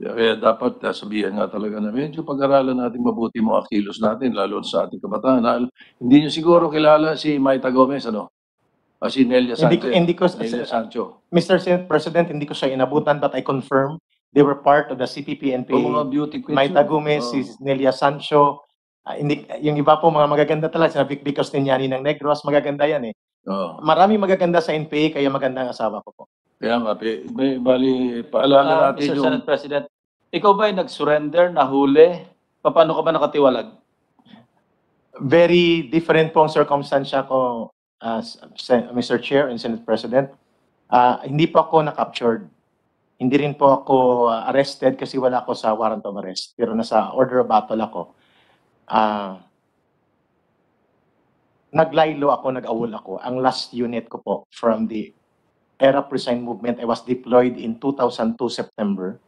Kaya dapat sabihan nga talaga na medyo pag-aralan natin mabuti mga kilos natin, lalo sa ating kabataan. Hindi nyo siguro kilala si Maita Gomez, ano? Si Nelia Sanchez. Nelia Sancho. Mr. Senate President, hindi ko siya inabutan, but I confirm they were part of the CPP-NPA. Mga beauty queens Maita yun. Gomez, si Nelia Sancho, yung iba po mga magaganda talaga, sina Vic Costiniani ng Negros, magaganda yan eh. Maraming magaganda sa NPA, kaya maganda ang asawa ko po. Kaya nga, bali, paalala natin Mr. yung... Senate President, ikaw ba ay nag-surrender, nahuli? Paano ka ba nakatiwalag? Very different po ang circumstansya ko, Mr. Chair and Senate President. Hindi po ako na-captured. Hindi rin po ako arrested kasi wala ako sa warrant of arrest. Pero nasa order of battle ako. Naglaylo ako, nag-awol ako. Ang last unit ko po from the ERAP Resign Movement, I was deployed in 2002 September.